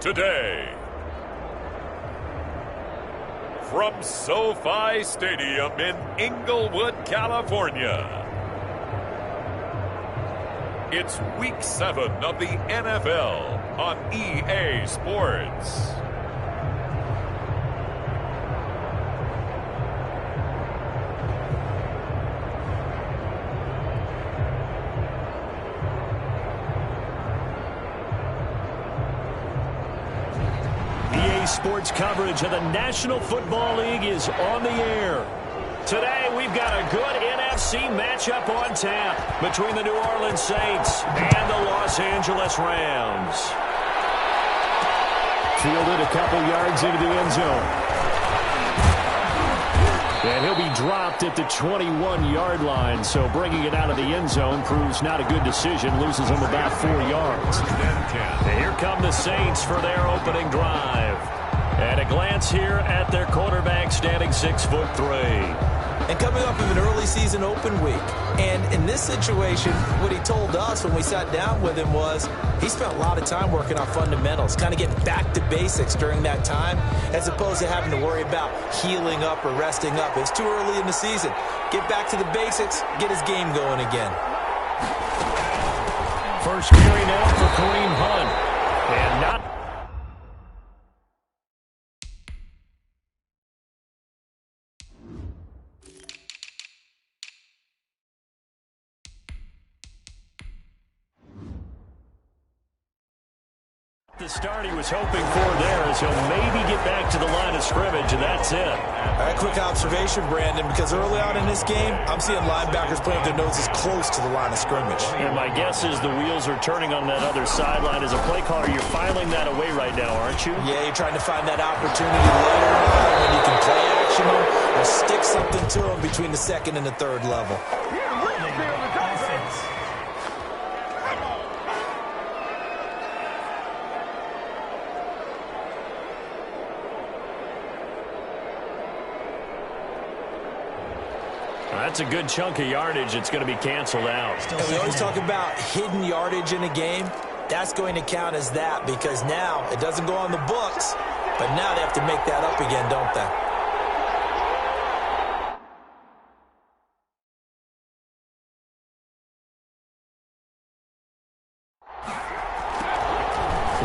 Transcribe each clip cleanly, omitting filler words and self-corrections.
today. From SoFi Stadium in Inglewood, California, it's Week 7 of the NFL on EA Sports. Sports coverage of the National Football League is on the air. Today, we've got a good NFC matchup on tap between the New Orleans Saints and the Los Angeles Rams. Fielded a couple yards into the end zone. And he'll be dropped at the 21-yard line, so bringing it out of the end zone proves not a good decision, loses him about 4 yards. And here come the Saints for their opening drive. And a glance here at their quarterback standing 6'3". And coming off of an early season open week. And in this situation, what he told us when we sat down with him was he spent a lot of time working on fundamentals, kind of getting back to basics during that time, as opposed to having to worry about healing up or resting up. It's too early in the season. Get back to the basics, get his game going again. First carry now for Kareem Hunt. And not the start he was hoping for there, as he'll maybe get back to the line of scrimmage, and that's it. All right, quick observation, Brandon, because early on in this game, I'm seeing linebackers playing with their noses close to the line of scrimmage. And my guess is the wheels are turning on that other sideline. As a play caller, you're filing that away right now, aren't you? Yeah, you're trying to find that opportunity later on when you can play action them or stick something to them between the second and the third level. That's a good chunk of yardage. It's going to be canceled out. And we always talk about hidden yardage in a game. That's going to count as that because now it doesn't go on the books, but now they have to make that up again, don't they?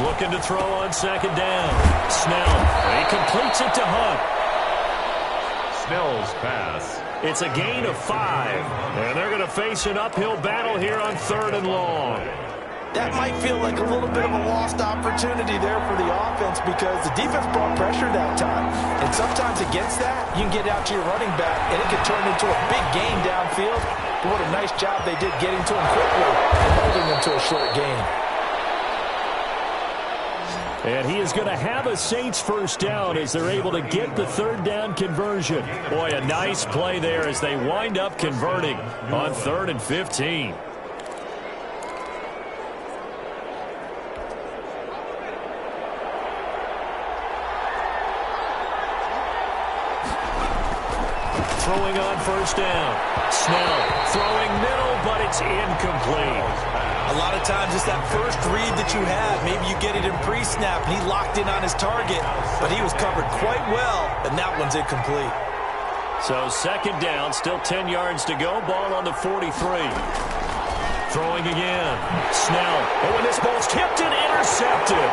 Looking to throw on second down. Snell. He completes it to Hunt. Snell's pass. It's a gain of 5. And they're going to face an uphill battle here on 3rd and long. That might feel like a little bit of a lost opportunity there for the offense because the defense brought pressure that time. And sometimes against that, you can get out to your running back, and it can turn into a big gain downfield. But what a nice job they did getting to him quickly and holding him to a short gain. And he is going to have a Saints first down as they're able to get the 3rd down conversion. Boy, a nice play there as they wind up converting on 3rd and 15. Throwing on first down. Snell throwing middle, but it's incomplete. A lot of times it's that first read that you have. Maybe you get it in pre-snap, and he locked in on his target, but he was covered quite well, and that one's incomplete. So second down, still 10 yards to go. Ball on the 43. Throwing again. Snell. Oh, and this ball's tipped and intercepted.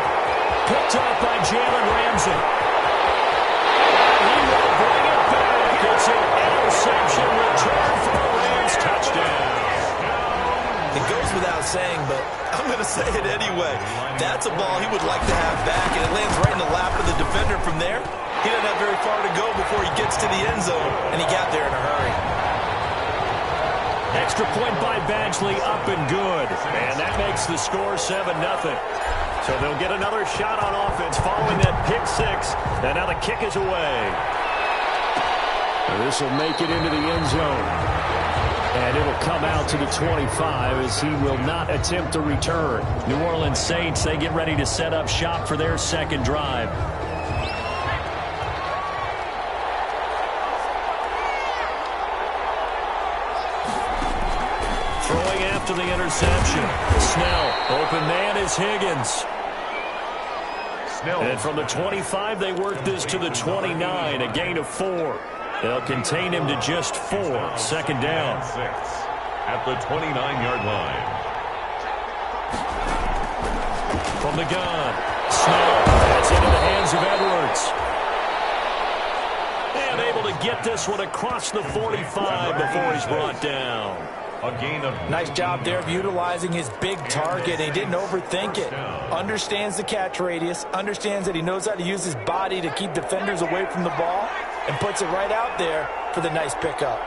Picked up by Jalen Ramsey. He will bring it back. It's an interception return for a Rams touchdown. It goes without saying, but I'm going to say it anyway. That's a ball he would like to have back, and it lands right in the lap of the defender from there. He doesn't have very far to go before he gets to the end zone, and he got there in a hurry. Extra point by Badgley, up and good. And that makes the score 7-0. So they'll get another shot on offense following that pick 6. And now the kick is away. This will make it into the end zone. And it'll come out to the 25 as he will not attempt to return. New Orleans Saints, they get ready to set up shop for their second drive. Throwing after the interception. Snell, open man is Higgins. And from the 25, they work this to the 29, a gain of 4. They'll contain him to just 4. Second down. 6 at the 29-yard line. From the gun, Snell. That's into the hands of Edwards. And able to get this one across the 45 before he's brought down. A gain of nice job there of utilizing his big target. He didn't overthink it. Understands the catch radius. Understands that he knows how to use his body to keep defenders away from the ball. And puts it right out there for the nice pickup.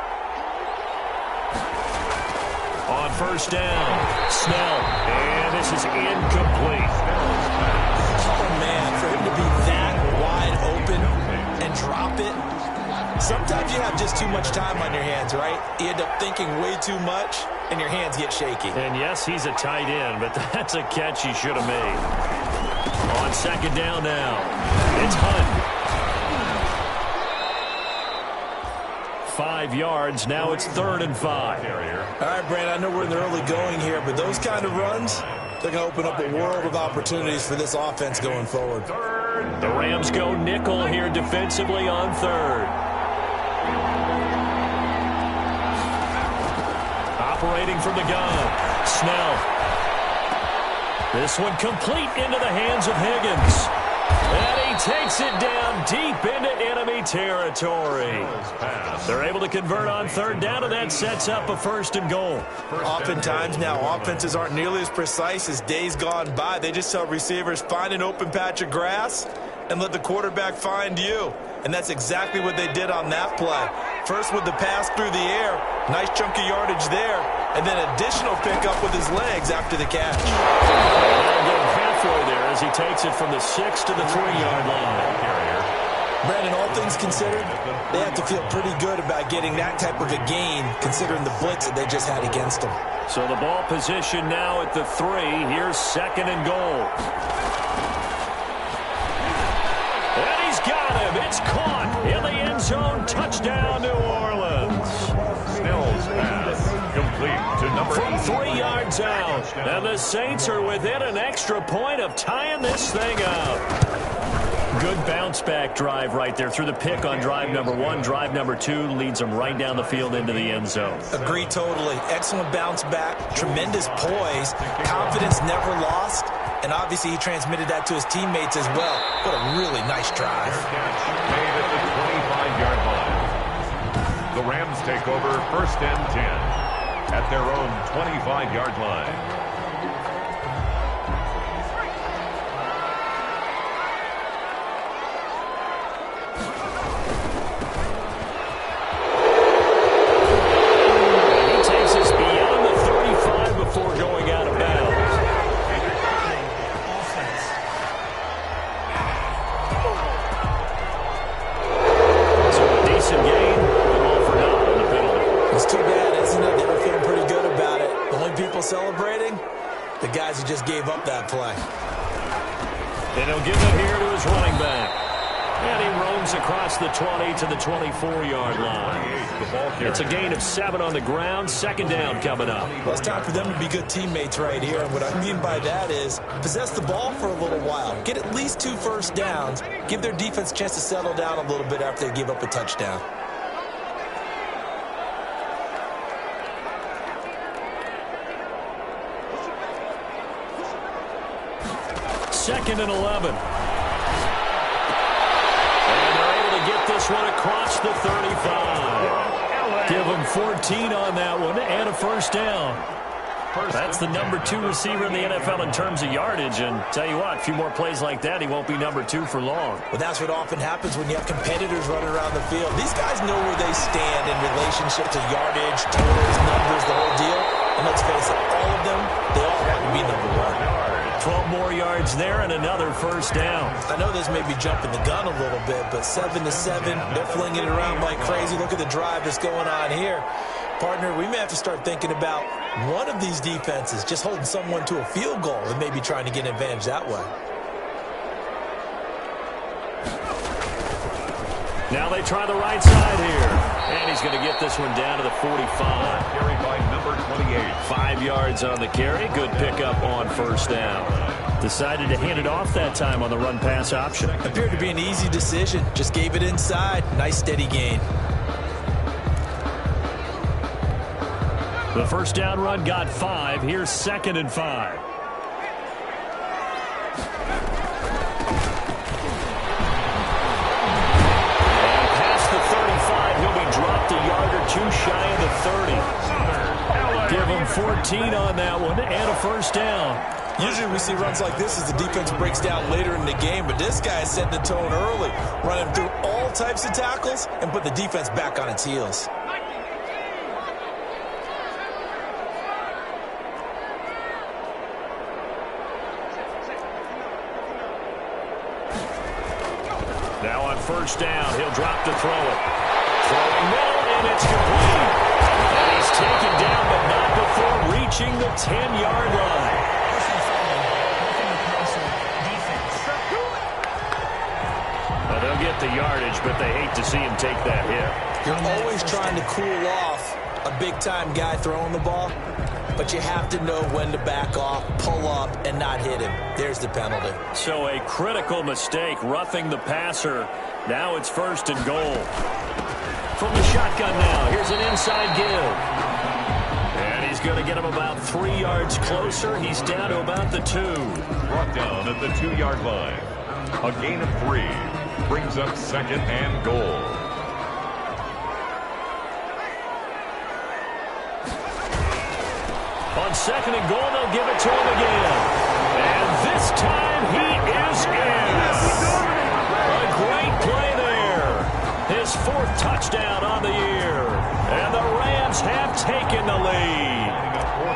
On first down, Snell. And this is incomplete. Oh, man, for him to be that wide open and drop it. Sometimes you have just too much time on your hands, right? You end up thinking way too much, and your hands get shaky. And yes, he's a tight end, but that's a catch he should have made. On second down now, it's Hunt. 5 yards, now it's 3rd and 5. All right, Brand, I know we're in the early going here, but those kind of runs, they're going to open up a world of opportunities for this offense going forward. The Rams go nickel here defensively on 3rd. Operating from the gun, Snell. This one complete into the hands of Higgins. And he takes it down deep into enemy territory. They're able to convert on 3rd down, and that sets up a 1st and goal. Oftentimes now, offenses aren't nearly as precise as days gone by. They just tell receivers, find an open patch of grass and let the quarterback find you. And that's exactly what they did on that play. First with the pass through the air, nice chunk of yardage there, and then additional pickup with his legs after the catch. Halfway there as he takes it from the 6 to the 3-yard line. Brandon, all things considered, they have to feel pretty good about getting that type of a gain, considering the blitz that they just had against them. So the ball position now at the 3. Here's 2nd and goal. And he's got him. It's caught in the end zone. Touchdown, New Orleans. Snell's pass complete to number from 3 yards out. And the Saints are within an extra point of tying this thing up. Good bounce-back drive right there through the pick on drive number 1. Drive number 2 leads them right down the field into the end zone. Agree totally. Excellent bounce back, tremendous poise, confidence never lost, and obviously he transmitted that to his teammates as well. What a really nice drive. Made at the 25-yard line. The Rams take over 1st and 10 at their own 25-yard line. Celebrating the guys who just gave up that play. And he'll give it here to his running back. And he roams across the 20 to the 24-yard line. It's a gain of 7 on the ground. 2nd down coming up. Well, it's time for them to be good teammates right here. And what I mean by that is possess the ball for a little while. Get at least 2 first downs. Give their defense a chance to settle down a little bit after they give up a touchdown. Second and 11. And they're able to get this one across the 35. Give them 14 on that one and a 1st down. That's the number 2 receiver in the NFL in terms of yardage. And tell you what, a few more plays like that, he won't be number 2 for long. Well, that's what often happens when you have competitors running around the field. These guys know where they stand in relationship to yardage, totals, numbers, the whole deal. And let's face it, all of them, they all want to be number 1. 12 more yards there and another 1st down. I know this may be jumping the gun a little bit, but 7 to 7, they're flinging it around like crazy. Look at the drive that's going on here. Partner, we may have to start thinking about one of these defenses just holding someone to a field goal and maybe trying to get an advantage that way. Now they try the right side here. And he's going to get this one down to the 45. Carried by number 28. 5 yards on the carry. Good pickup on first down. Decided to hand it off that time on the run-pass option. Appeared to be an easy decision. Just gave it inside. Nice steady gain. The first down run got 5. Here's 2nd and 5. And past the 35, he'll be dropped a yard or two shy of the 30. Give him 14 on that one and a first down. Usually we see runs like this as the defense breaks down later in the game, but this guy set the tone early, running through all types of tackles and put the defense back on its heels. Now on first down, he'll drop to throw it. Throwing middle, and it's complete. And he's taken down, but not before reaching the 10-yard line. Well, they'll get the yardage, but they hate to see him take that hit. You're always trying to cool off a big-time guy throwing the ball, but you have to know when to back off, pull up, and not hit him. There's the penalty. So a critical mistake, roughing the passer. Now it's 1st and goal. From the shotgun now, here's an inside give. And he's going to get him about 3 yards closer. He's down to about the 2. Brought down at the 2-yard line. A gain of 3 brings up 2nd and goal. On 2nd and goal, they'll give it to him again. And this time he is in. A great play there. His 4th touchdown on the year. And the Rams have taken the lead.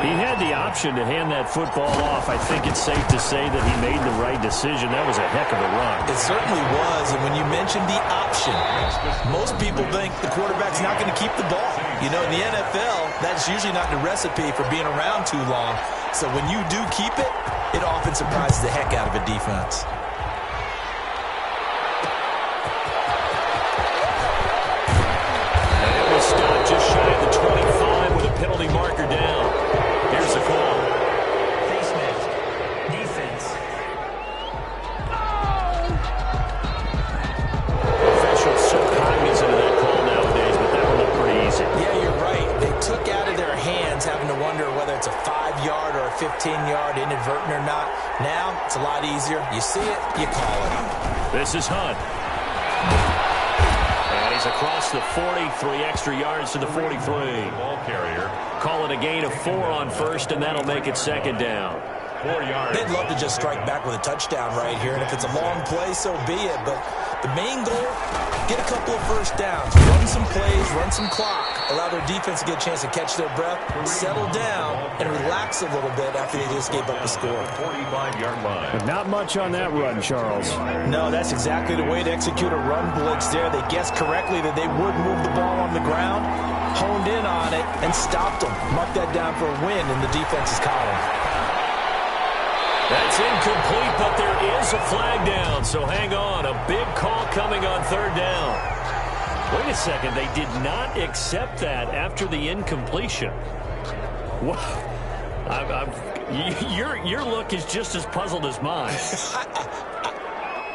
He had the option to hand that football off. I think it's safe to say that he made the right decision. That was a heck of a run. It certainly was, and when you mentioned the option, most people think the quarterback's not going to keep the ball. You know, in the NFL, that's usually not the recipe for being around too long. So when you do keep it, it often surprises the heck out of a defense. And it was stopped just shy of the 25 with a penalty marker down. Here's the call. Face mask. Defense. Officials so cognizant of that call nowadays, but that one looked pretty easy. Yeah, you're right. They took out of their hands having to wonder whether it's a 5-yard or a 15-yard, inadvertent or not. Now, it's a lot easier. You see it, you call it. This is Hunt. And he's across the 40, 3 extra yards to the 43. Ball carrier. Call it a gain of 4 on first, and that'll make it 2nd down. 4 yards. They'd love to just strike back with a touchdown right here, and if it's a long play, so be it. But the main goal, get a couple of first downs, run some plays, run some clock, allow their defense to get a chance to catch their breath, settle down, and relax a little bit after they just gave up the score. 45-yard line. Not much on that run, Charles. No, that's exactly the way to execute a run blitz there. They guessed correctly that they would move the ball on the ground, honed in on it, and stopped them. Mark that down for a win in the defense's column. That's incomplete, but there is a flag down, so hang on. A big call coming on 3rd down. Wait a second, they did not accept that after the incompletion. What? Your look is just as puzzled as mine.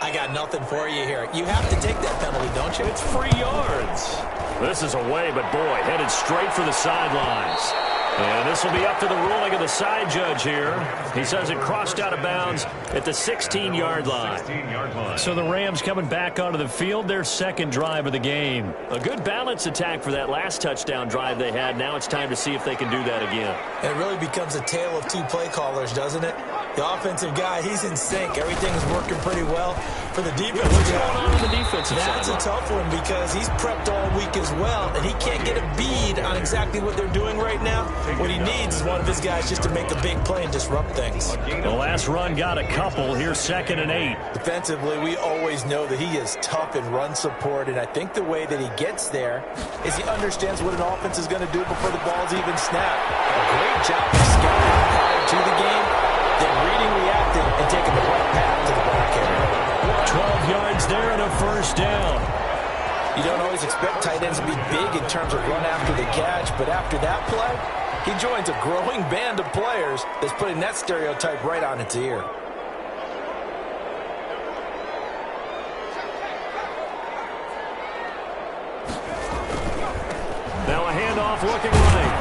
I got nothing for you here. You have to take that penalty, don't you? It's 3 yards. This is away, but boy, headed straight for the sidelines. And this will be up to the ruling of the side judge here. He says it crossed out of bounds at the 16-yard line. 16-yard line. So the Rams coming back onto the field, their 2nd drive of the game. A good balance attack for that last touchdown drive they had. Now it's time to see if they can do that again. And it really becomes a tale of 2 play callers, doesn't it? The offensive guy, he's in sync. Everything is working pretty well. For the defense, What's going on the defensive side? That's a tough one because he's prepped all week as well, and he can't get a bead on exactly what they're doing right now. What he needs is one of his guys just to make a big play and disrupt things. The last run got a couple. Here's 2nd and 8. Defensively, we always know that he is tough in run support, and I think the way that he gets there is he understands what an offense is going to do before the ball's even snapped. A great job of scouting prior to the game, then reading, reacting, and taking the right path to the back area. 12 yards there and a first down. You don't always expect tight ends to be big in terms of run after the catch, but after that play, He joins a growing band of players that's putting that stereotype right on its ear. Now a handoff looking right.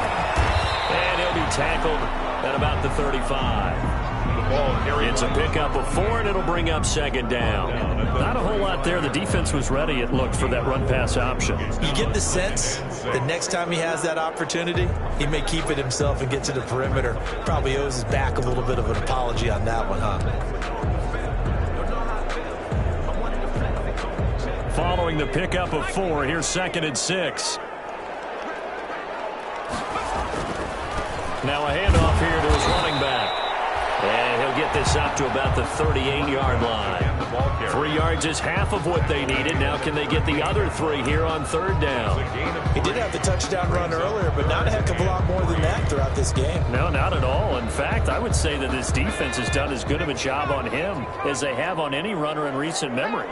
And he'll be tackled at about the 35. It's a pickup of 4, and it'll bring up second down. Not a whole lot there. The defense was ready, it looked, for that run-pass option. You get the sense that next time he has that opportunity, he may keep it himself and get to the perimeter. Probably owes his back a little bit of an apology on that one, huh? Following the pickup of 4, here's 2nd and 6. Now a handoff here to his running back. And he'll get this up to about the 38-yard line. 3 yards is half of what they needed. Now can they get the other 3 here on 3rd down? He did have the touchdown run earlier, but not a heck of a lot more than that throughout this game. No, not at all. In fact, I would say that this defense has done as good of a job on him as they have on any runner in recent memory.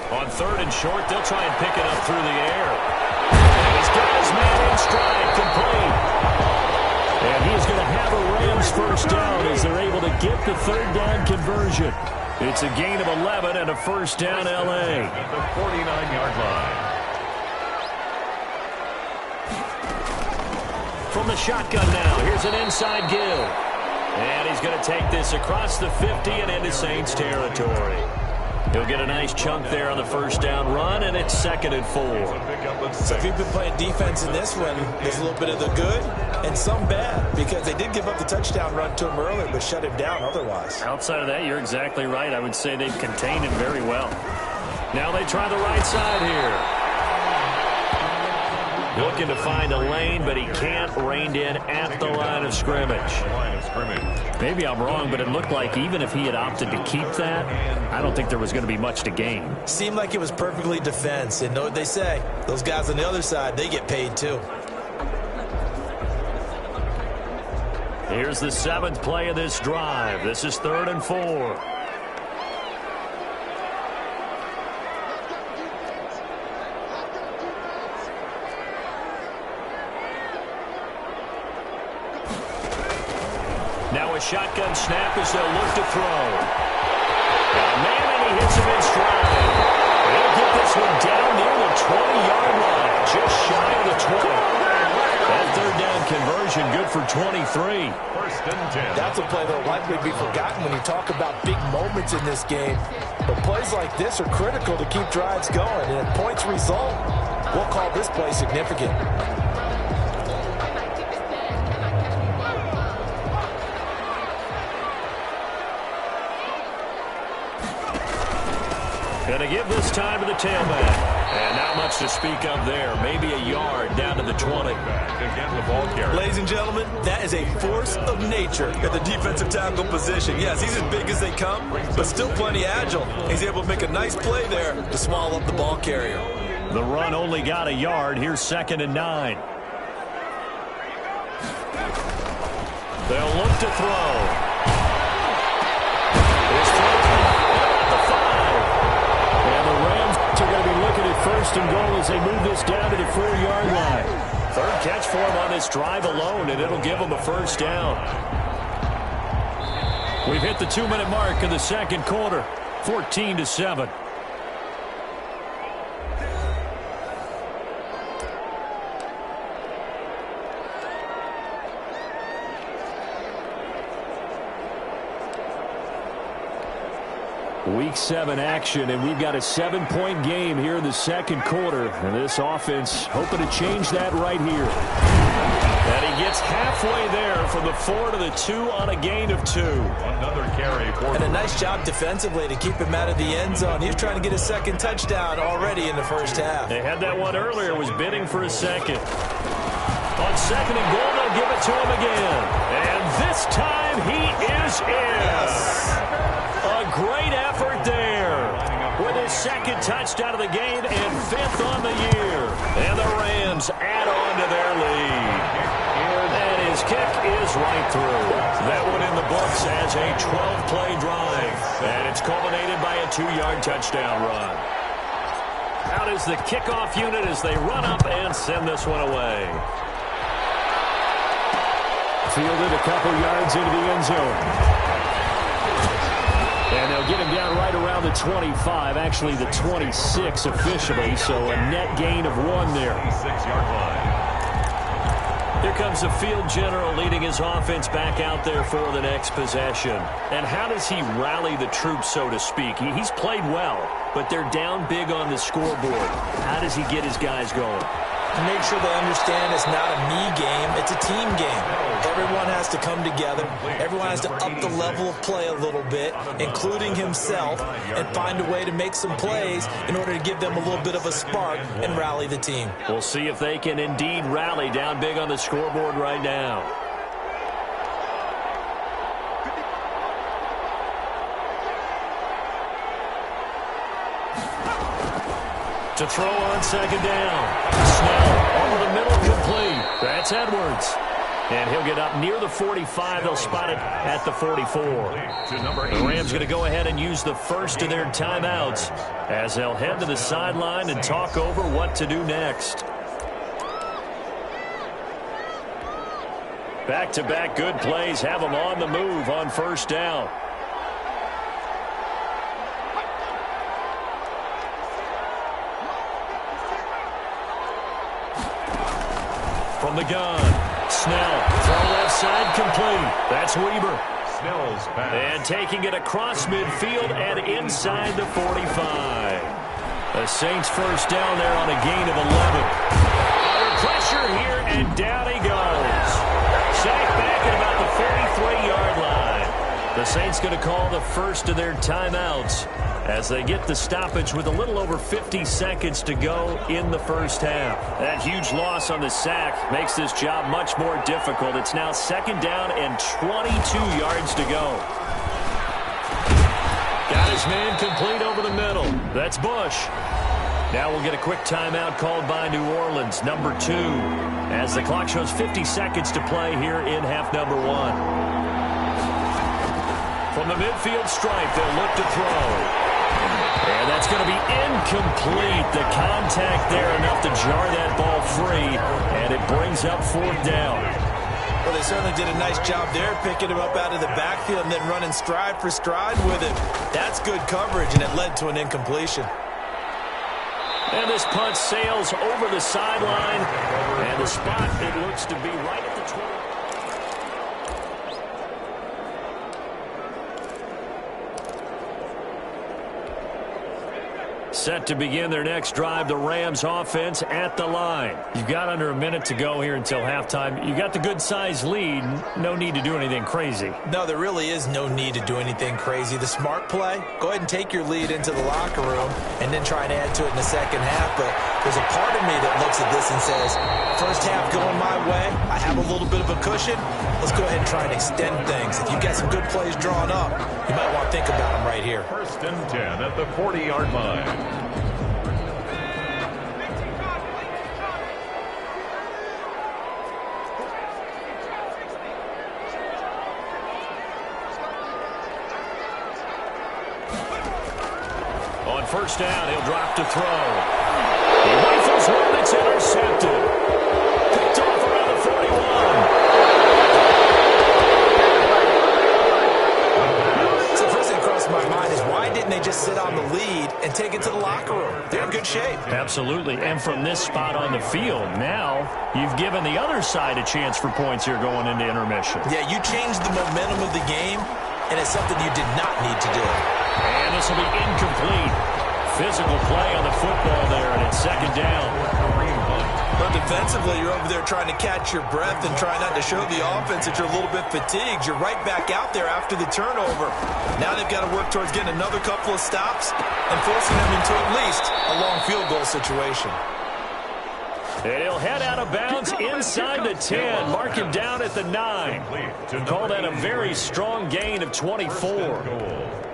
On 3rd and short, they'll try and pick it up through the air. And he's got his man in stride, complete. And he's going to have a Rams first down as they're able to get the 3rd down conversion. It's a gain of 11 and a first down, L.A. At the 49-yard line. From the shotgun now, here's an inside give. And he's going to take this across the 50 and into Saints territory. He'll get a nice chunk there on the first down run, and it's 2nd and 4. So if you've been playing defense in this one, there's a little bit of the good and some bad, because they did give up the touchdown run to him earlier, but shut him down otherwise. Outside of that, you're exactly right. I would say they've contained him very well. Now they try the right side here. Looking to find a lane, but he can't. Reined in at the line of scrimmage. Maybe I'm wrong, but it looked like even if he had opted to keep that, I don't think there was going to be much to gain. Seemed like it was perfectly defense. And know what they say? Those guys on the other side, they get paid too. Here's the 7th play of this drive. This is 3rd and 4. Now a shotgun snap as they'll look to throw. Got a man, and he hits him in stride. They'll get this one down near the 20-yard line, just shy of the 20. That 3rd down conversion good for 23. 1st and 10. That's a play that will likely be forgotten when you talk about big moments in this game. But plays like this are critical to keep drives going. And if points result, we'll call this play significant. Going to give this time to the tailback. And not much to speak of there. Maybe a yard down to the 20. Again, the ball carrier. Ladies and gentlemen, that is a force of nature at the defensive tackle position. Yes, he's as big as they come, but still plenty agile. He's able to make a nice play there to small up the ball carrier. The run only got a yard. Here's 2nd and 9. They'll look to throw. First and goal as they move this down to the 4-yard line. 3rd catch for him on this drive alone, and it'll give him a first down. We've hit the 2-minute mark of the 2nd quarter, 14-7. Week 7 action, and we've got a 7-point game here in the 2nd quarter. And this offense hoping to change that right here. And he gets halfway there from the 4 to the 2 on a gain of 2. Another carry for and a nice job defensively to keep him out of the end zone. He was trying to get his 2nd touchdown already in the first half. They had that one earlier, was bidding for a 2nd. On 2nd and goal, they'll give it to him again. And this time he is in. Yes. A great effort there with his 2nd touchdown of the game and 5th on the year. And the Rams add on to their lead. That His kick is right through. That one in the books as a 12-play drive. And it's culminated by a 2-yard touchdown run. Out is the kickoff unit as they run up and send this one away. Fielded a couple yards into the end zone. And they'll get him down right around the 25, actually the 26 officially, so a net gain of 1 there. 6-yard line. Here comes the field general leading his offense back out there for the next possession. And how does he rally the troops, so to speak? He's played well, but they're down big on the scoreboard. How does he get his guys going? To make sure they understand it's not a me game, it's a team game. Everyone has to come together. Everyone has to up the level of play a little bit, including himself, and find a way to make some plays in order to give them a little bit of a spark and rally the team. We'll see if they can indeed rally down big on the scoreboard right now. To throw on second down. Snell over the middle, complete. That's Edwards. And he'll get up near the 45. They'll spot it at the 44. The Rams going to go ahead and use the first of their timeouts as they'll head to the sideline and talk over what to do next. Back-to-back good plays have them on the move on first down. From the gun, Snell, throw left side, complete. That's Weber. Snell's pass. And taking it across midfield and inside the 45. The Saints first down there on a gain of 11. Under pressure here, and down he goes. Sacked back at about the 43-yard line. The Saints going to call the first of their timeouts as they get the stoppage with a little over 50 seconds to go in the first half. That huge loss on the sack makes this job much more difficult. It's now second down and 22 yards to go. Got his man complete over the middle. That's Bush. Now we'll get a quick timeout called by New Orleans, number 2, as the clock shows 50 seconds to play here in half number 1. From the midfield stripe, they'll look to throw. And that's going to be incomplete. The contact there enough to jar that ball free, and it brings up fourth down. Well, they certainly did a nice job there, picking him up out of the backfield and then running stride for stride with him. That's good coverage, and it led to an incompletion. And this punt sails over the sideline, and the spot, it looks to be right at the 20. Set to begin their next drive, the Rams offense at the line. You've got under a minute to go here until halftime. You got the good-sized lead. No need to do anything crazy. No, there really is no need to do anything crazy. The smart play, go ahead and take your lead into the locker room and then try and add to it in the second half. But there's a part of me that looks at this and says, first half going my way, I have a little bit of a cushion. Let's go ahead and try and extend things. If you've got some good plays drawn up, you might want to think about them right here. First and 10 at the 40-yard line. On first down, he'll drop to throw. He rifles one that's intercepted. Picked off around the 41. So the first thing that crossed my mind is why didn't they just sit on the lead and take it to the locker room? They're in good shape. Absolutely. And from this spot on the field, now you've given the other side a chance for points here going into intermission. Yeah, you changed the momentum of the game, and it's something you did not need to do. And this will be incomplete. Physical play on the football there, and it's second down. But defensively, you're over there trying to catch your breath and try not to show the offense that you're a little bit fatigued. You're right back out there after the turnover. Now they've got to work towards getting another couple of stops and forcing them into at least a long field goal situation. And he'll head out of bounds inside the 10. Mark him down at the 9. Call that a very strong gain of 24.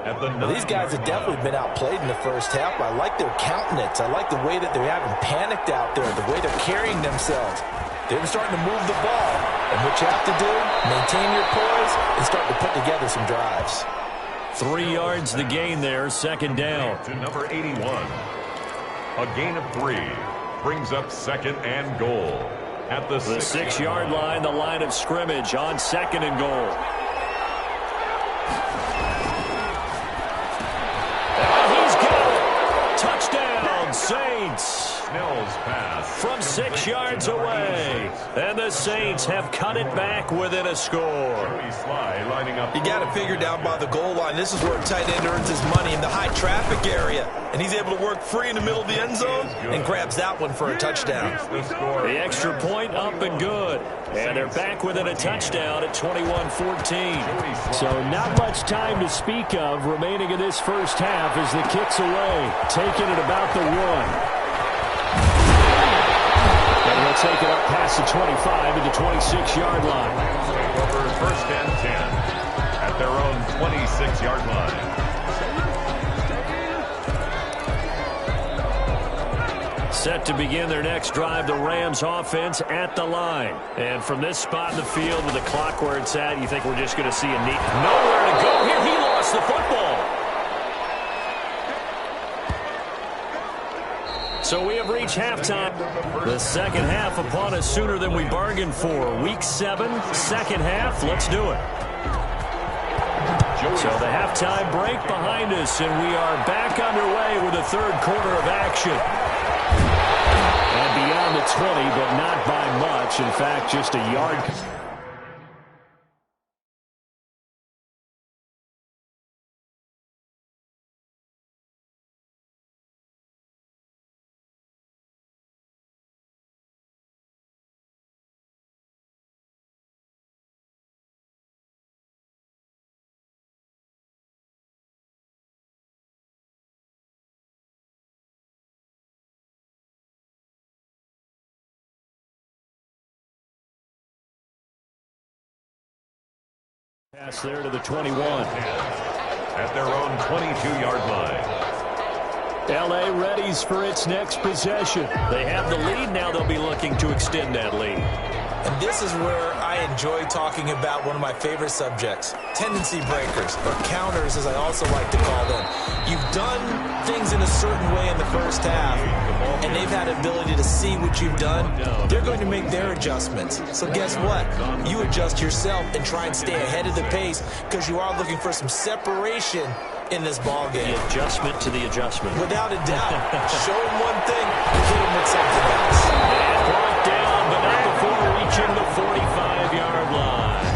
Well, these guys have definitely been outplayed in the first half. I like their countenance. I like the way that they haven't panicked out there, the way they're carrying themselves. They've been starting to move the ball, And what you have to do, maintain your poise and start to put together some drives. 3 yards the gain there, second down. To number 81. A gain of 3 brings up second and goal at the 6-yard line, the line of scrimmage on second and goal. And he's got it. Touchdown, Saints. Snell's pass From 6 yards away. And the Saints have cut it back within a score. Sly lining up. You got to figure down by the goal line. This is where a tight end earns his money, in the high traffic area. And he's able to work free in the middle of the end zone and grabs that one for a touchdown. The extra point up and good. And they're back within a touchdown at 21-14. So not much time to speak of remaining in this first half as the kick's away. Taking it about the 1. And he'll take it up past the 25 to the 26-yard line. Over first and 10 at their own 26-yard line. Set to begin their next drive, the Rams offense at the line. And from this spot in the field with the clock where it's at, you think we're just going to see a neat... Nowhere to go here. He lost the football. So we have reached halftime. The second half upon us sooner than we bargained for. Week 7, second half. Let's do it. So the halftime break behind us, and we are back underway with the third quarter of action. And beyond the 20, but not by much. In fact, just a yard. Pass there to the 21. At their own 22-yard line. L.A. readies for its next possession. They have the lead. Now they'll be looking to extend that lead. And this is where I enjoy talking about one of my favorite subjects, tendency breakers, or counters as I also like to call them. You've done things in a certain way in the first half, and they've had ability to see what you've done. They're going to make their adjustments. So guess what? You adjust yourself and try and stay ahead of the pace because you are looking for some separation in this ball game. The adjustment to the adjustment. Without a doubt. Show them one thing, hit them with something else. And brought down, but not before reaching the 45-yard line.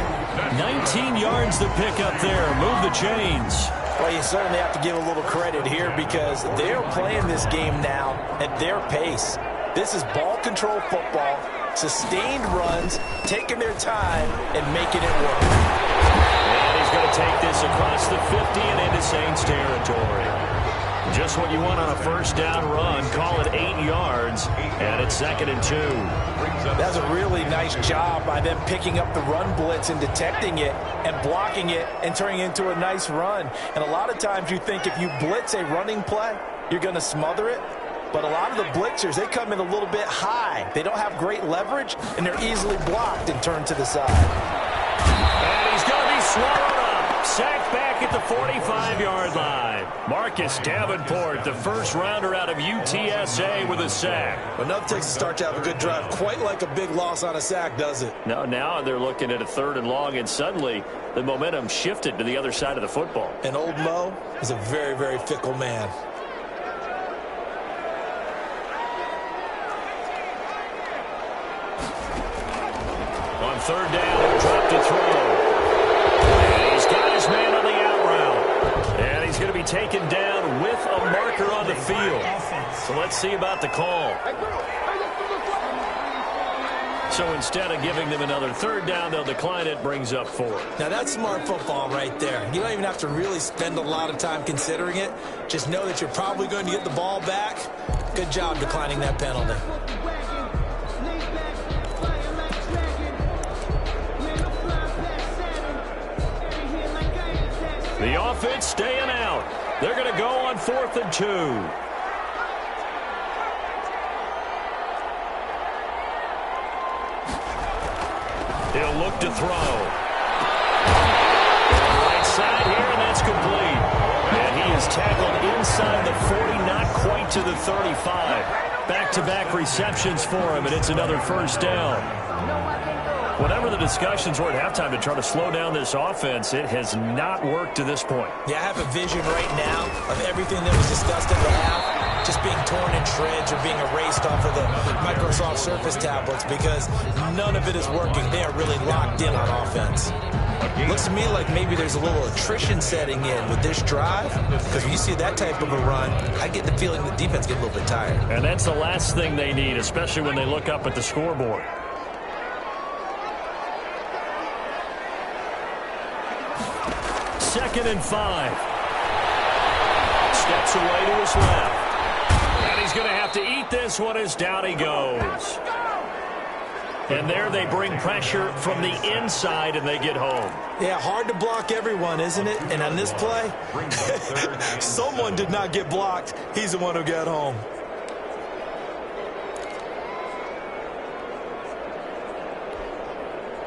19 yards to pick up there. Move the chains. Well, you certainly have to give a little credit here because they're playing this game now at their pace. This is ball control football, sustained runs, taking their time, and making it work. And he's going to take this across the 50 and into Saints territory. Just what you want on a first down run. Call it 8 yards, and it's 2nd and 2. That's a really nice job by them picking up the run blitz and detecting it and blocking it and turning it into a nice run. And a lot of times you think if you blitz a running play, you're going to smother it. But a lot of the blitzers, they come in a little bit high. They don't have great leverage, and they're easily blocked and turned to the side. And he's going to be swallowed up. Sacked back at the 45-yard line. Marcus Davenport, the first rounder out of UTSA with a sack. But nothing takes a start to have a good drive, quite like a big loss on a sack, does it? No, now they're looking at a 3rd and long, and suddenly the momentum shifted to the other side of the football. And old Mo is a very, very fickle man. On 3rd down, drop to throw. And he's got his man on the out route. And he's going to be taken down with a marker on the field. So let's see about the call. So instead of giving them another 3rd down, they'll decline it, brings up 4. Now that's smart football right there. You don't even have to really spend a lot of time considering it. Just know that you're probably going to get the ball back. Good job declining that penalty. The offense staying out. They're going to go on 4th and 2. He'll look to throw. Right side here, and that's complete. And he is tackled inside the 40, not quite to the 35. Back-to-back receptions for him, and it's another first down. Whatever the discussions were at halftime to try to slow down this offense, it has not worked to this point. Yeah, I have a vision right now of everything that was discussed at the half just being torn in shreds or being erased off of the Microsoft Surface tablets because none of it is working. They are really locked in on offense. Looks to me like maybe there's a little attrition setting in with this drive, because when you see that type of a run, I get the feeling the defense gets a little bit tired. And that's the last thing they need, especially when they look up at the scoreboard. Second and 5. Steps away to his left. And he's going to have to eat this one as down he goes. And there they bring pressure from the inside, and they get home. Yeah, hard to block everyone, isn't it? And on this play, someone did not get blocked. He's the one who got home.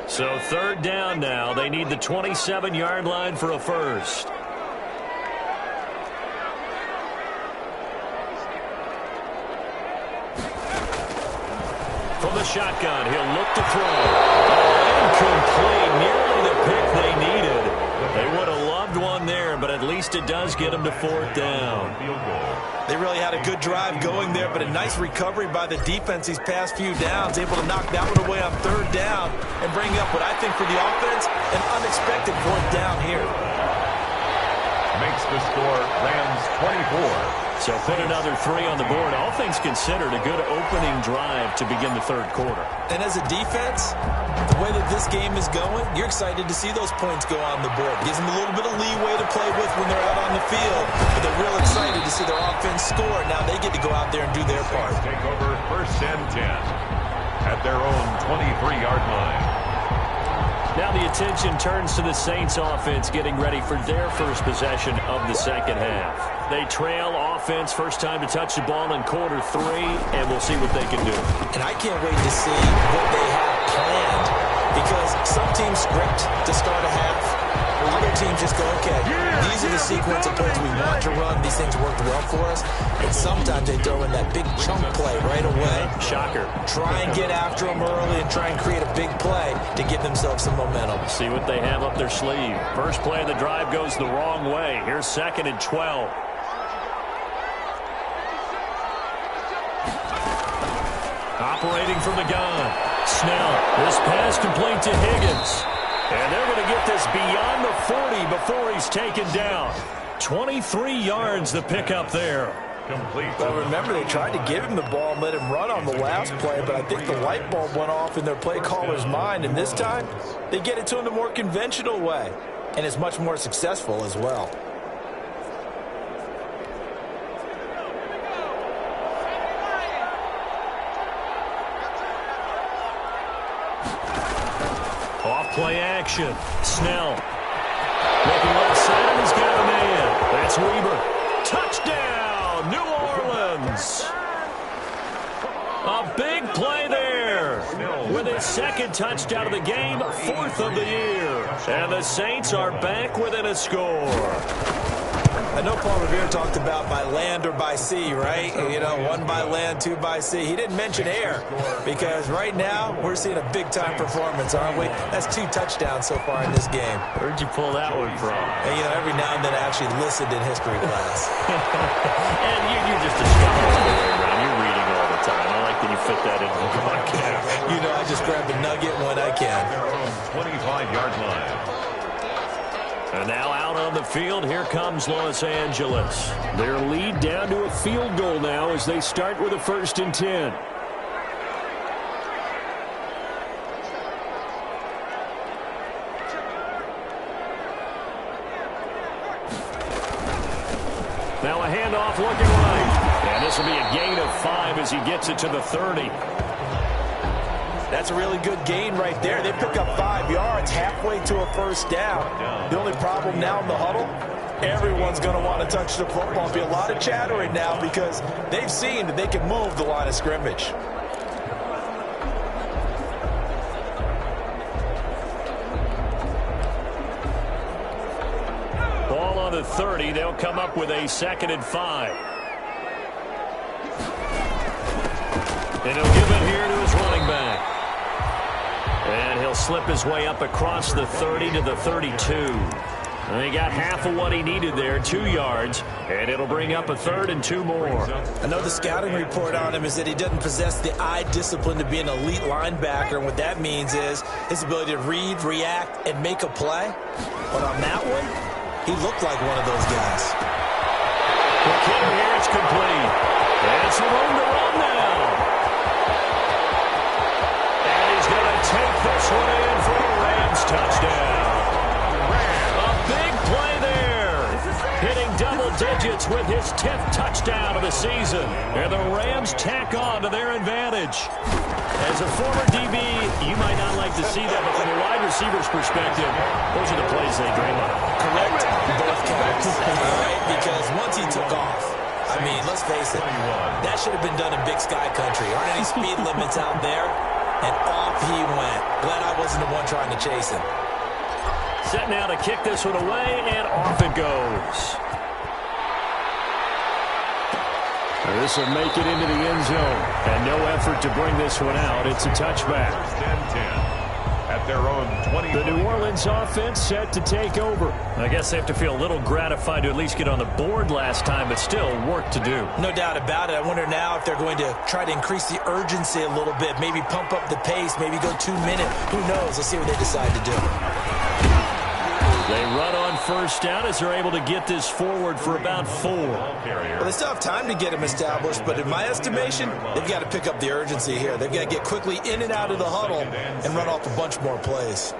So third down now. They need the 27-yard line for a first. From the shotgun, he'll look to throw. Incomplete, nearly the pick they needed. They would have loved one there, but at least it does get them to fourth down. They really had a good drive going there, but a nice recovery by the defense these past few downs, able to knock that one away on third down and bring up what I think for the offense, an unexpected fourth down here. Makes the score Rams 24. So put another 3 on the board. All things considered, a good opening drive to begin the third quarter. And as a defense, the way that this game is going, you're excited to see those points go on the board. Gives them a little bit of leeway to play with when they're out on the field. But they're real excited to see their offense score. Now they get to go out there and do their part. Take over first and 10 at their own 23-yard line. Now the attention turns to the Saints offense getting ready for their first possession of the second half. They trail offense, first time to touch the ball in quarter 3, and we'll see what they can do. And I can't wait to see what they have planned, because some teams script to start a half. Other teams just go, okay, these are the sequence of plays we want to run. These things worked well for us. And sometimes they throw in that big chunk play right away. Shocker. Try and get after them early and try and create a big play to give themselves some momentum. See what they have up their sleeve. First play of the drive goes the wrong way. Here's second and 12. Operating from the gun. Snell. This pass complete to Higgins. And they're going to get this beyond the 40 before he's taken down. 23 yards the pickup there. Complete. Well, remember, they tried to give him the ball and let him run on the last play, but I think the light bulb went off in their play caller's mind, and this time they get it to him the more conventional way, and it's much more successful as well. Play action. Snell. Looking left side, he's got a man. That's Weber. Touchdown, New Orleans. A big play there. With his second touchdown of the game, 4th of the year. And the Saints are back within a score. I know Paul Revere talked about by land or by sea, right? You know, 1 by land, 2 by sea. He didn't mention air, because right now we're seeing a big-time performance, aren't we? That's 2 touchdowns so far in this game. Where'd you pull that one from? And, you know, every now and then I actually listened in history class. And you're just a scholar all the way around. You're reading all the time. I like that you fit that into the broadcast. You know, I just grab a nugget when I can. 25-yard line. And now out on the field, here comes Los Angeles. Their lead down to a field goal now as they start with a 1st and 10. Now a handoff looking right. And this will be a gain of 5 as he gets it to the 30. That's a really good gain right there. They pick up 5 yards halfway to a first down. The only problem now in the huddle, everyone's going to want to touch the football. There'll be a lot of chattering now because they've seen that they can move the line of scrimmage. the 30. They'll come up with a 2nd and 5. And he'll give it here to his running back. And he'll slip his way up across the 30 to the 32. And he got half of what he needed there, 2 yards, and it'll bring up a 3rd and 2 more. I know the scouting report on him is that he doesn't possess the eye discipline to be an elite linebacker, and what that means is his ability to read, react, and make a play. But on that one, he looked like one of those guys. The kick here, it's complete. And it's room to run now. And he's going to take this one in for a Rams touchdown. Big play there, hitting double digits with his 10th touchdown of the season. And the Rams tack on to their advantage. As a former DB, you might not like to see that, but from a wide receiver's perspective, those are the plays they dream of. Correct, both counts. All right, because once he took off, I mean, let's face it, that should have been done in Big Sky Country. Aren't any speed limits out there? And off he went. Glad I wasn't the one trying to chase him. Set now to kick this one away, and off it goes. This will make it into the end zone. And no effort to bring this one out. It's a touchback. 1st and 10 at their own 20. The New Orleans offense set to take over. I guess they have to feel a little gratified to at least get on the board last time, but still work to do. No doubt about it. I wonder now if they're going to try to increase the urgency a little bit, maybe pump up the pace, maybe go 2 minute. Who knows? Let's see what they decide to do. They run on 1st down as they're able to get this forward for about 4. Well, they still have time to get him established, but in my estimation, they've got to pick up the urgency here. They've got to get quickly in and out of the huddle and run off a bunch more plays.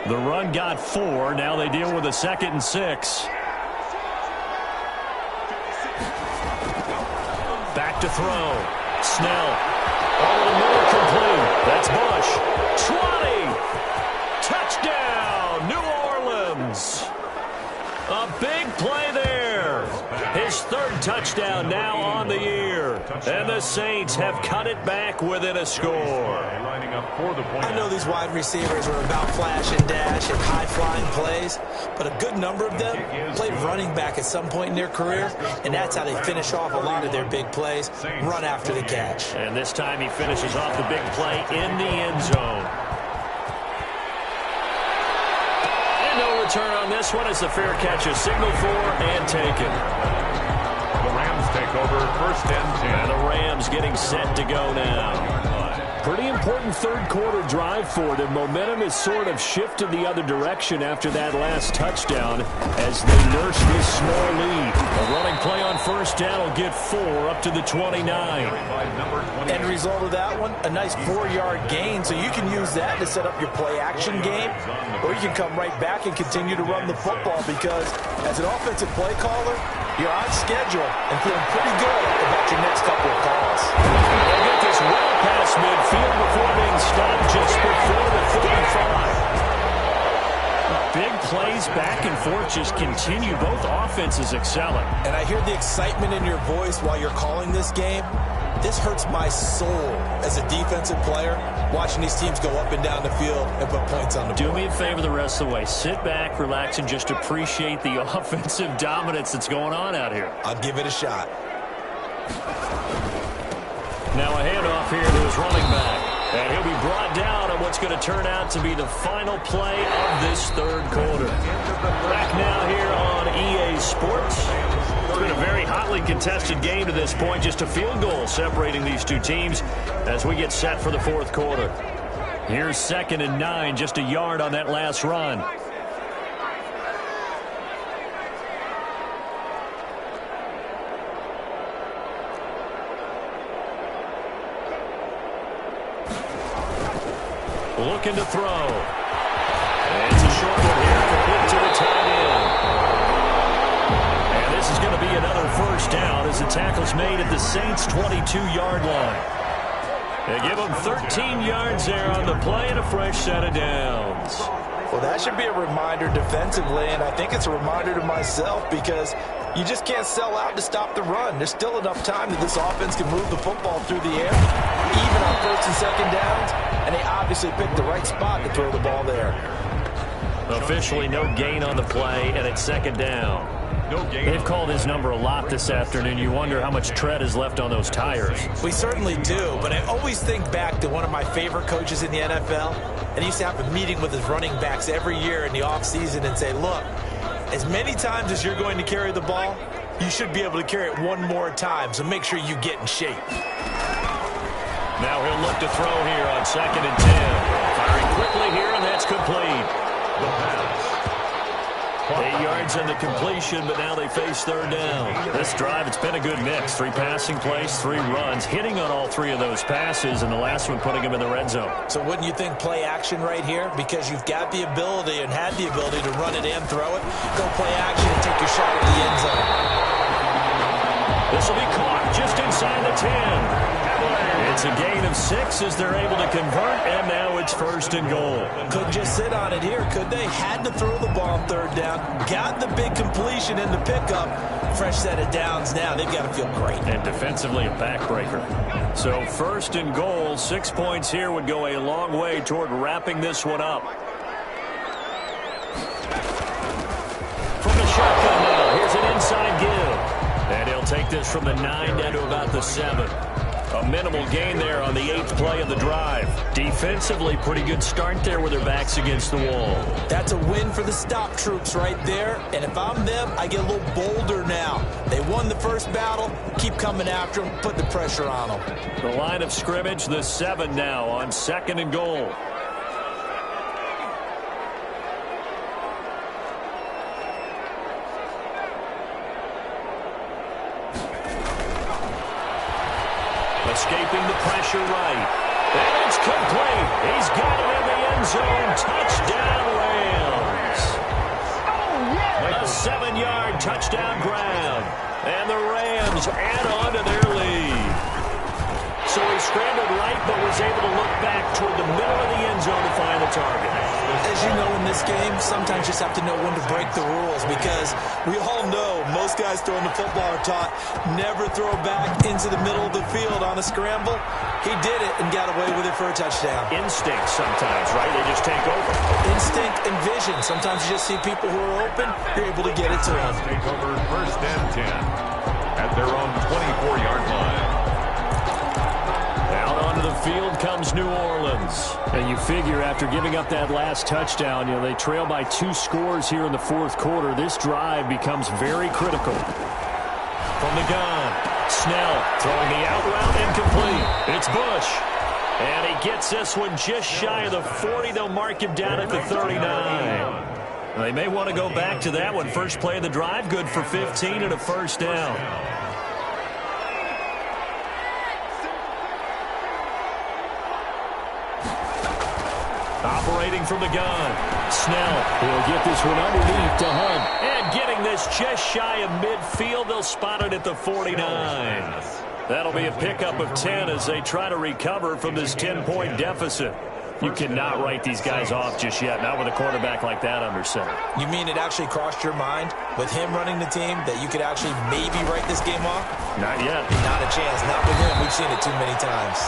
The run got 4. Now they deal with a 2nd and 6. Back to throw. Snell. More complete. That's Bush. 20. Touchdown, New Orleans. A big play there. His 3rd touchdown now on the year. And the Saints have cut it back within a score. I know these wide receivers are about flash and dash and high-flying plays, but a good number of them played running back at some point in their career, and that's how they finish off a lot of their big plays, run after the catch. And this time he finishes off the big play in the end zone. And no return on this one as the fair catch is signaled for and taken. The Rams take over 1st and 10. And the Rams getting set to go now. Pretty important 3rd quarter drive for them. Momentum has sort of shifted the other direction after that last touchdown as they nurse this small lead. A running play on 1st down will get 4 up to the 29. End result of that one, a nice 4-yard gain, so you can use that to set up your play-action game, or you can come right back and continue to run the football because as an offensive play caller, you're on schedule and feeling pretty good about your next couple of calls. They get this well past midfield before being stopped just before the 45. Big plays back and forth just continue. Both offenses excelling. And I hear the excitement in your voice while you're calling this game. This hurts my soul as a defensive player, watching these teams go up and down the field and put points on the board. Do me a favor the rest of the way. Sit back, relax, and just appreciate the offensive dominance that's going on out here. I'll give it a shot. Now a handoff here to his running back. And he'll be brought down on what's going to turn out to be the final play of this 3rd quarter. Back now here on EA Sports. It's been a very hotly contested game to this point. Just a field goal separating these two teams as we get set for the 4th quarter. Here's 2nd and 9, just a yard on that last run. Looking to throw. And it's a short one here, complete to the tight end. And this is going to be another 1st down as the tackle's made at the Saints' 22-yard line. They give them 13 yards there on the play and a fresh set of downs. Well, that should be a reminder defensively, and I think it's a reminder to myself because you just can't sell out to stop the run. There's still enough time that this offense can move the football through the air, even on 1st and 2nd downs. and they obviously picked the right spot to throw the ball there. Officially no gain on the play, and it's second down. They've called his number a lot this afternoon. You wonder how much tread is left on those tires. We certainly do, but I always think back to one of my favorite coaches in the NFL, and he used to have a meeting with his running backs every year in the offseason and say, look, as many times as you're going to carry the ball, you should be able to carry it one more time, so make sure you get in shape. Now he'll look to throw here on 2nd and 10. Firing quickly here, and that's complete. The pass. 8 yards in the completion, but now they face third down. This drive, it's been a good mix. 3 passing plays, 3 runs, hitting on all 3 of those passes, and the last one putting him in the red zone. So wouldn't you think play action right here? Because you've got the ability and had the ability to run it and throw it. Go play action and take your shot at the end zone. This will be caught just inside the 10. It's a gain of 6 as they're able to convert, and now it's 1st and goal. Couldn't just sit on it here, could they? Had to throw the ball on 3rd down. Got the big completion in the pickup. Fresh set of downs now. They've got to feel great. And defensively a backbreaker. So 1st and goal, 6 points here would go a long way toward wrapping this one up. From the shotgun now, here's an inside give. And he'll take this from the 9 down to about the 7. A minimal gain there on the 8th play of the drive. Defensively, pretty good start there with their backs against the wall. That's a win for the stop troops right there. And if I'm them, I get a little bolder now. They won the first battle. Keep coming after them. Put the pressure on them. The line of scrimmage, the 7 now on 2nd and goal. Escaping the pressure right. And it's complete. He's got it in the end zone. Touchdown, Rams. A 7-yard touchdown grab. And the Rams add on to their lead. So he scrambled right, but was able to look back toward the middle of the end zone to find the target. As you know, in this game, sometimes you just have to know when to break the rules, because we all know most guys throwing the football are taught never throw back into the middle of the field on a scramble. He did it and got away with it for a touchdown. Instinct sometimes, right? They just take over. Instinct and vision. Sometimes you just see people who are open, you're able to get it to them. Take over 1st and 10 at their own 24-yard line. Out onto the field comes New Orleans. And you figure after giving up that last touchdown, they trail by 2 scores here in the 4th quarter. This drive becomes very critical. From the gun, Snell throwing the out route incomplete. It's Bush. And he gets this one just shy of the 40. They'll mark him down at the 39. They may want to go back to that one. First play of the drive, good for 15 and a 1st down. Operating from the gun. Snell will get this one underneath to Hunt. And getting this just shy of midfield. They'll spot it at the 49. That'll be a pickup of 10 as they try to recover from this 10-point deficit. You cannot write these guys off just yet, not with a quarterback like that under center. You mean it actually crossed your mind with him running the team that you could actually maybe write this game off? Not yet. Not a chance. Not with him. We've seen it too many times.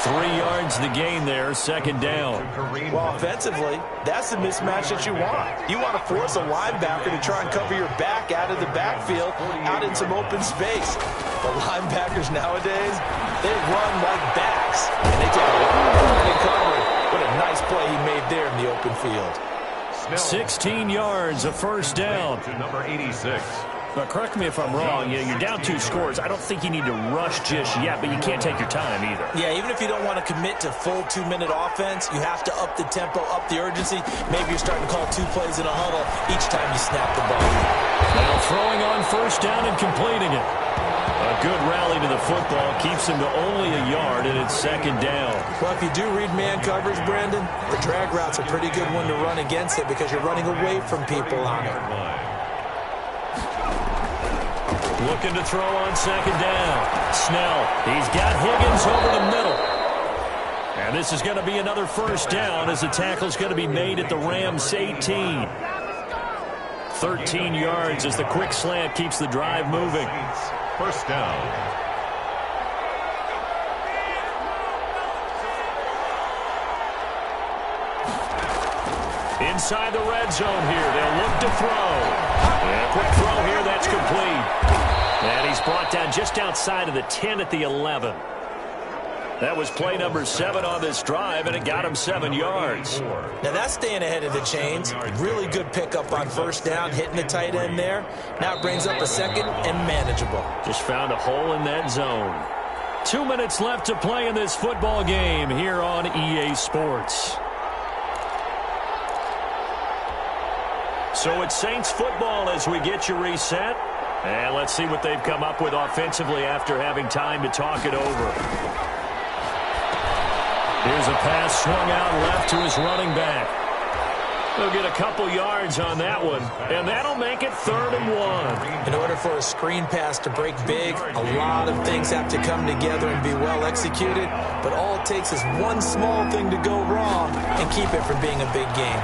3 yards the gain there, 2nd down. Well, offensively, that's the mismatch that you want. You want to force a linebacker to try and cover your back out of the backfield, out in some open space. The linebackers nowadays, they run like backs, and they take a lot of running cover. What a nice play he made there in the open field. 16 yards, a 1st down. To number 86. But correct me if I'm wrong, you're down 2 scores. I don't think you need to rush just yet, but you can't take your time either. Yeah, even if you don't want to commit to full 2-minute offense, you have to up the tempo, up the urgency. Maybe you're starting to call 2 plays in a huddle each time you snap the ball. Now throwing on 1st down and completing it. A good rally to the football keeps him to only a yard, and it's 2nd down. Well, if you do read man coverage, Brandon, the drag route's a pretty good one to run against it because you're running away from people on it. Looking to throw on 2nd down. Snell, he's got Higgins over the middle. And this is going to be another 1st down as the tackle's going to be made at the Rams 18. 13 yards as the quick slant keeps the drive moving. 1st down. inside the red zone here. They'll look to throw. And a quick throw here. That's complete. And he's brought down just outside of the 10 at the 11. That was play number 7 on this drive, and it got him 7 yards. Now that's staying ahead of the chains. Really good pickup on first down, hitting the tight end there. Now it brings up a second and manageable. Just found a hole in that zone. 2 minutes left to play in this football game here on EA Sports. So it's Saints football as we get you reset. And let's see what they've come up with offensively after having time to talk it over. Here's a pass swung out left to his running back. He'll get a couple yards on that one, and that'll make it 3rd and 1. In order for a screen pass to break big, a lot of things have to come together and be well executed, but all it takes is one small thing to go wrong and keep it from being a big game.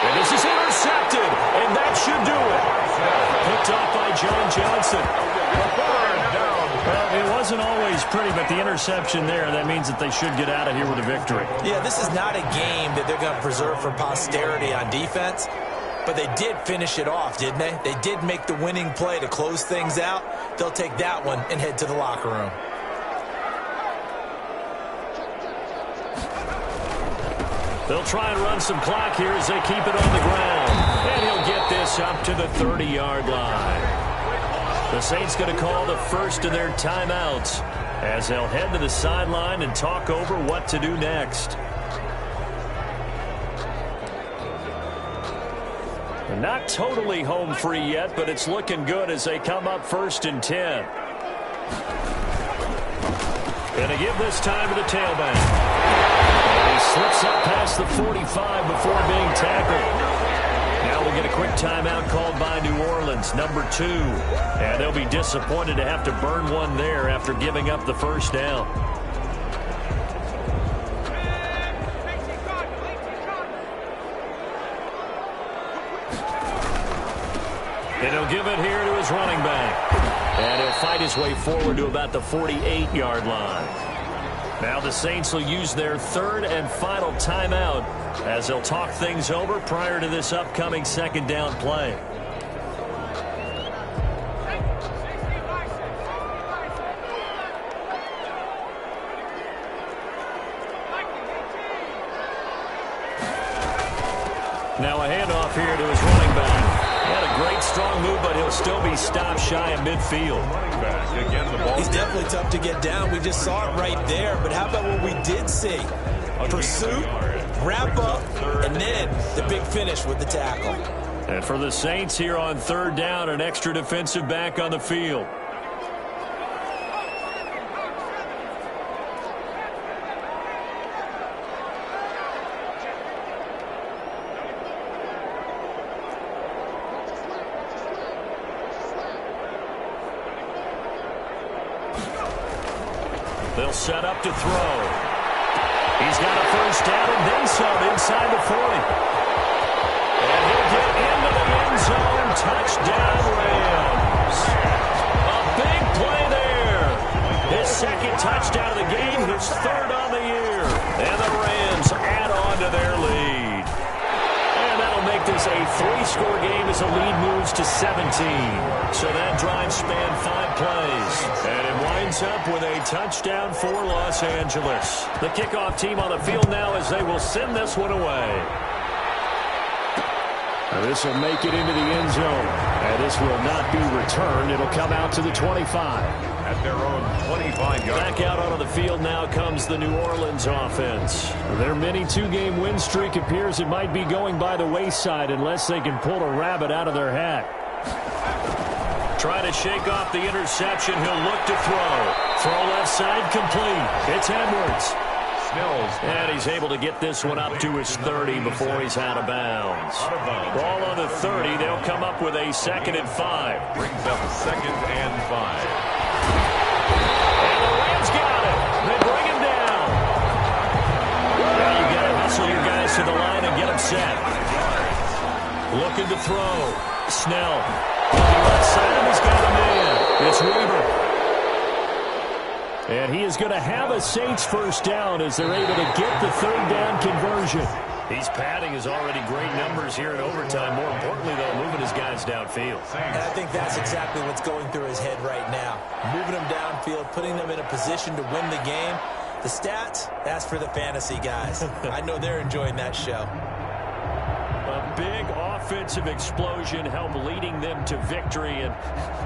And this is intercepted, and that should do it. Picked off by John Johnson. Well, it wasn't always pretty, but the interception there, that means that they should get out of here with a victory. Yeah, this is not a game that they're going to preserve for posterity on defense, but they did finish it off, didn't they? They did make the winning play to close things out. They'll take that one and head to the locker room. They'll try and run some clock here as they keep it on the ground. And he'll get this up to the 30-yard line. The Saints going to call the first of their timeouts as they'll head to the sideline and talk over what to do next. They're not totally home free yet, but it's looking good as they come up 1st and 10. Going to give this time to the tailback. And he slips up past the 45 before being tackled. Now we'll get a quick timeout called by New Orleans, number 2. And they'll be disappointed to have to burn one there after giving up the first down. And he'll give it here to his running back. And he'll fight his way forward to about the 48-yard line. Now the Saints will use their 3rd and final timeout as they'll talk things over prior to this upcoming 2nd down play. Now a handoff here to his running back. Had a great strong move, but he'll still be stopped shy of midfield. He's definitely tough to get down. We just saw it right there. But how about what we did see? Pursuit, wrap up, and then the big finish with the tackle. And for the Saints here on 3rd down, an extra defensive back on the field. They'll set up to throw. He's got a first down and then some inside the 40. And he'll get into the end zone. Touchdown, Rams. A big play there. His 2nd touchdown of the game, his 3rd on the year. And the Rams add on to their lead. And that'll make this a 3-score game as the lead moves to 17. So that drive spanned 5 plays. And it winds up with a touchdown for Los Angeles. The kickoff team on the field now as they will send this one away. This will make it into the end zone. And this will not be returned. It'll come out to the 25. At their own 25-yard. Back out onto the field now comes the New Orleans offense. Their mini 2-game win streak appears it might be going by the wayside unless they can pull a rabbit out of their hat. Trying to shake off the interception. He'll look to throw. Throw left side complete. It's Edwards. And he's able to get this one up to his 30 before he's out of bounds. Ball on the 30. They'll come up with a 2nd and 5. Brings up 2nd and 5. And the Rams got it. They bring him down. Now you got to hustle your guys to the line and get them set. Looking to throw. Snell. On the left side, and he's got him in. It's Weaver. And he is going to have a Saints first down as they're able to get the third down conversion. He's padding his already great numbers here in overtime. More importantly, though, moving his guys downfield. And I think that's exactly what's going through his head right now. Moving them downfield, putting them in a position to win the game. The stats, that's for the fantasy guys. I know they're enjoying that show. A big offensive explosion helped leading them to victory. And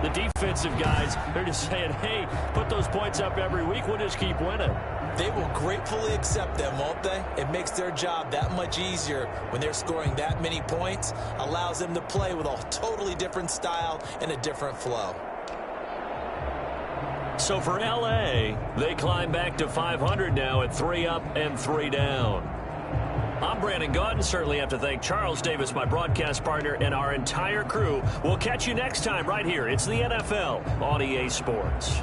the defensive guys, they're just saying, hey, put those points up every week. We'll just keep winning. They will gratefully accept them, won't they? It makes their job that much easier when they're scoring that many points. Allows them to play with a totally different style and a different flow. So for L.A., they climb back to 500 now at 3 up and 3 down. I'm Brandon Gaudin. Certainly have to thank Charles Davis, my broadcast partner, and our entire crew. We'll catch you next time right here. It's the NFL on EA Sports.